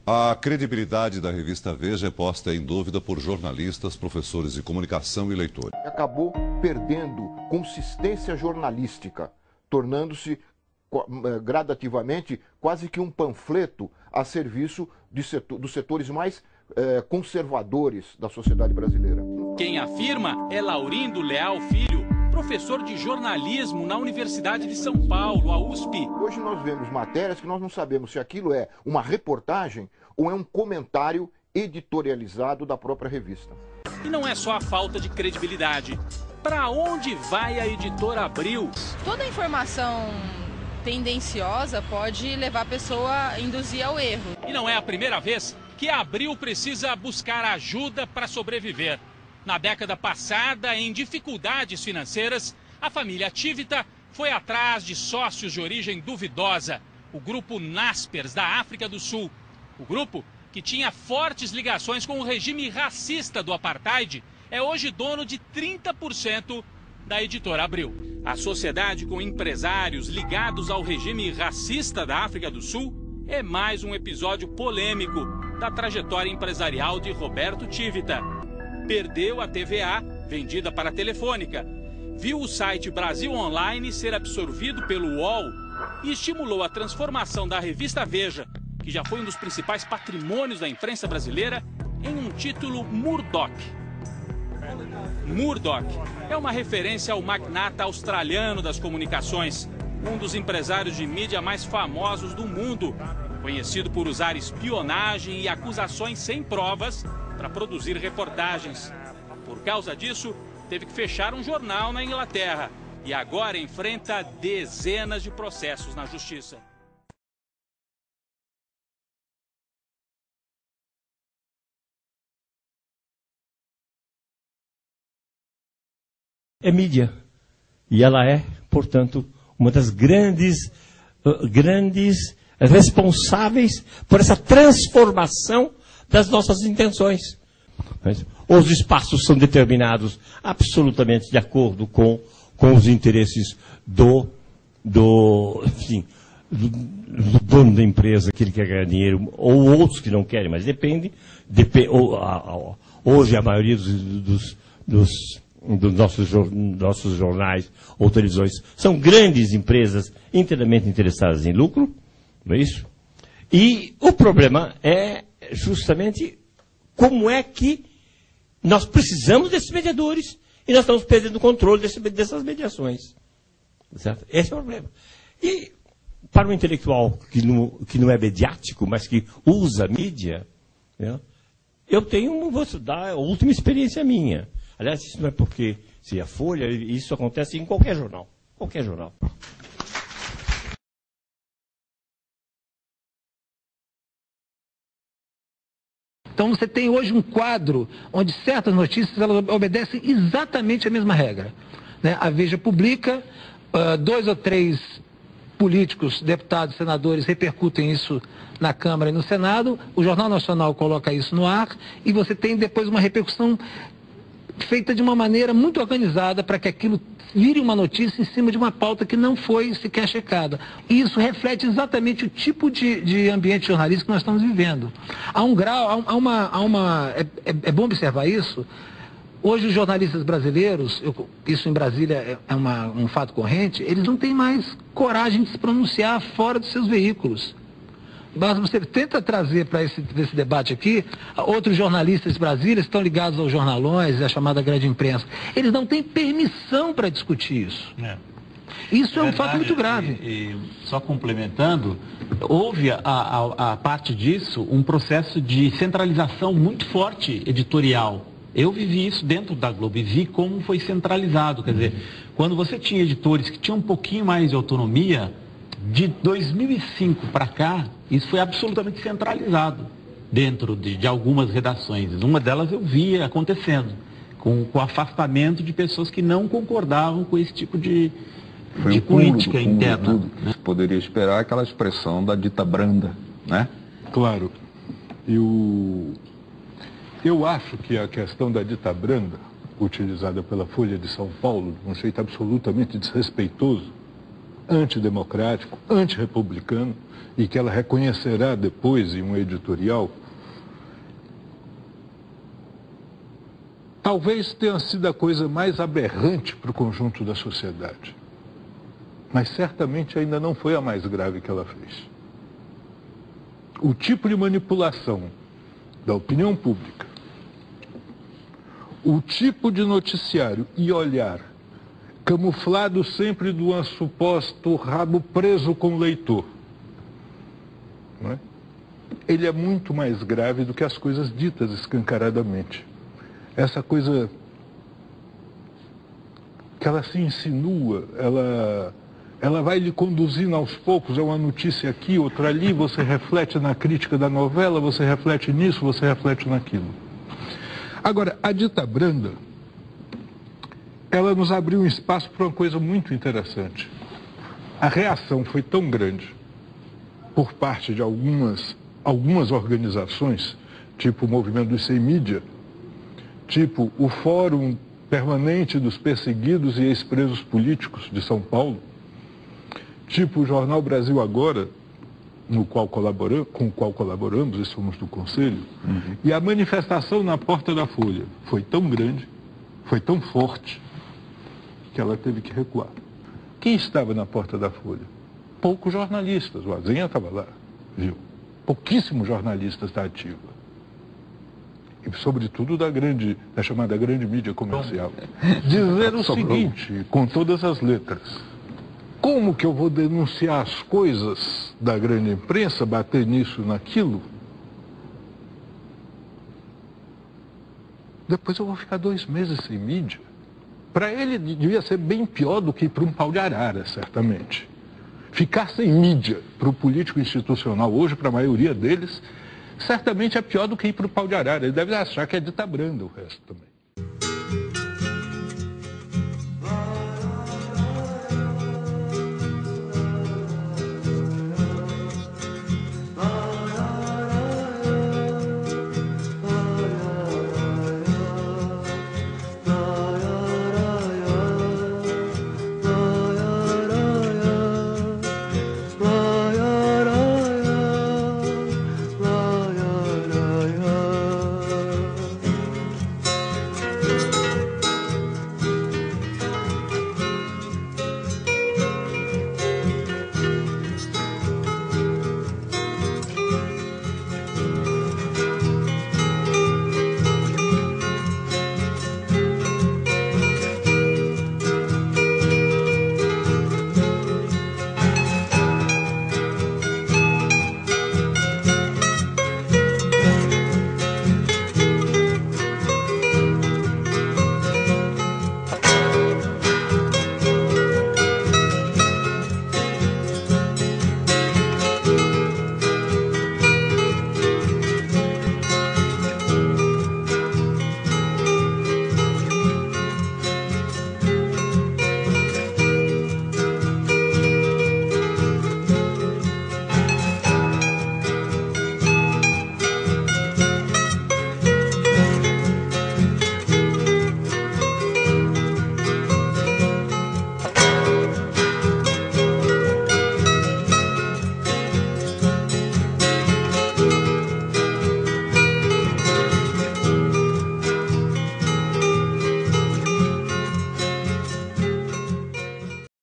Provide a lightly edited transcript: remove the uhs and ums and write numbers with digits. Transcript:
A credibilidade da revista Veja é posta em dúvida por jornalistas, professores de comunicação e leitores. Acabou perdendo consistência jornalística, tornando-se gradativamente quase que um panfleto a serviço dos setores mais conservadores da sociedade brasileira. Quem afirma é Laurindo Leal Filho, professor de jornalismo na Universidade de São Paulo, a USP. Hoje nós vemos matérias que nós não sabemos se aquilo é uma reportagem ou é um comentário editorializado da própria revista. E não é só a falta de credibilidade. Para onde vai a editora Abril? Toda informação tendenciosa pode levar a pessoa a induzir ao erro. E não é a primeira vez que a Abril precisa buscar ajuda para sobreviver. Na década passada, em dificuldades financeiras, a família Tivita foi atrás de sócios de origem duvidosa, o grupo Naspers, da África do Sul. O grupo, que tinha fortes ligações com o regime racista do apartheid, é hoje dono de 30% da editora Abril. A sociedade com empresários ligados ao regime racista da África do Sul é mais um episódio polêmico da trajetória empresarial de Roberto Tivita. Perdeu a TVA, vendida para a Telefônica, viu o site Brasil Online ser absorvido pelo UOL e estimulou a transformação da revista Veja, que já foi um dos principais patrimônios da imprensa brasileira, em um título Murdoch. Murdoch é uma referência ao magnata australiano das comunicações, um dos empresários de mídia mais famosos do mundo, conhecido por usar espionagem e acusações sem provas para produzir reportagens. Por causa disso, teve que fechar um jornal na Inglaterra e agora enfrenta dezenas de processos na justiça. É mídia. E ela é, portanto, uma das grandes responsáveis por essa transformação das nossas intenções. Os espaços são determinados absolutamente de acordo com os interesses do dono da empresa, que ele quer ganhar dinheiro, ou outros que não querem, mas depende hoje a maioria dos nossos jornais ou televisões são grandes empresas inteiramente interessadas em lucro, não é isso? E o problema é justamente como é que nós precisamos desses mediadores e nós estamos perdendo o controle dessas mediações. Certo? Esse é o problema. E para o intelectual que não é mediático, mas que usa a mídia, né, vou dar a última experiência minha. Aliás, isso não é porque se a Folha, isso acontece em qualquer jornal. Qualquer jornal. Então você tem hoje um quadro onde certas notícias elas obedecem exatamente a mesma regra. Né? A Veja publica, 2 ou 3 políticos, deputados, senadores repercutem isso na Câmara e no Senado, o Jornal Nacional coloca isso no ar e você tem depois uma repercussão feita de uma maneira muito organizada para que aquilo vire uma notícia em cima de uma pauta que não foi sequer checada. E isso reflete exatamente o tipo de ambiente jornalístico que nós estamos vivendo. Há um grau, é bom observar isso. Hoje os jornalistas brasileiros, isso em Brasília é um fato corrente, eles não têm mais coragem de se pronunciar fora dos seus veículos. Mas você tenta trazer para esse debate aqui, outros jornalistas de Brasília estão ligados aos jornalões, a chamada grande imprensa. Eles não têm permissão para discutir isso. Isso é um fato muito grave. E só complementando, houve a parte disso um processo de centralização muito forte editorial. Eu vivi isso dentro da Globo e vi como foi centralizado. Quer dizer, quando você tinha editores que tinham um pouquinho mais de autonomia, de 2005 para cá, isso foi absolutamente centralizado dentro de algumas redações. Uma delas eu via acontecendo, com o afastamento de pessoas que não concordavam com esse tipo de política interna. Né? Poderia esperar aquela expressão da dita branda, né? Claro. Eu acho que a questão da dita branda, utilizada pela Folha de São Paulo, de um jeito absolutamente desrespeitoso, antidemocrático, antirrepublicano, e que ela reconhecerá depois em um editorial, talvez tenha sido a coisa mais aberrante para o conjunto da sociedade. Mas certamente ainda não foi a mais grave que ela fez. O tipo de manipulação da opinião pública, o tipo de noticiário e olhar camuflado sempre de um suposto rabo preso com o leitor, não é? Ele é muito mais grave do que as coisas ditas escancaradamente. Essa coisa que ela se insinua, ela vai lhe conduzindo aos poucos, é uma notícia aqui, outra ali, você reflete na crítica da novela, você reflete nisso, você reflete naquilo. Agora, a dita branda, ela nos abriu um espaço para uma coisa muito interessante. A reação foi tão grande por parte de algumas organizações, tipo o Movimento dos Sem Mídia, tipo o Fórum Permanente dos Perseguidos e Ex-Presos Políticos de São Paulo, tipo o Jornal Brasil Agora, com o qual colaboramos e somos do Conselho, e a manifestação na porta da Folha foi tão grande, foi tão forte, que ela teve que recuar. Quem estava na porta da Folha? Poucos jornalistas, o Azenha estava lá, viu? Pouquíssimos jornalistas da ativa. E sobretudo da chamada grande mídia comercial. Dizer o seguinte, com todas as letras: como que eu vou denunciar as coisas da grande imprensa, bater nisso, naquilo? Depois eu vou ficar 2 meses sem mídia. Para ele devia ser bem pior do que ir para um pau de arara, certamente. Ficar sem mídia para o político institucional hoje, para a maioria deles, certamente é pior do que ir para o pau de arara. Ele deve achar que é dita branda o resto também.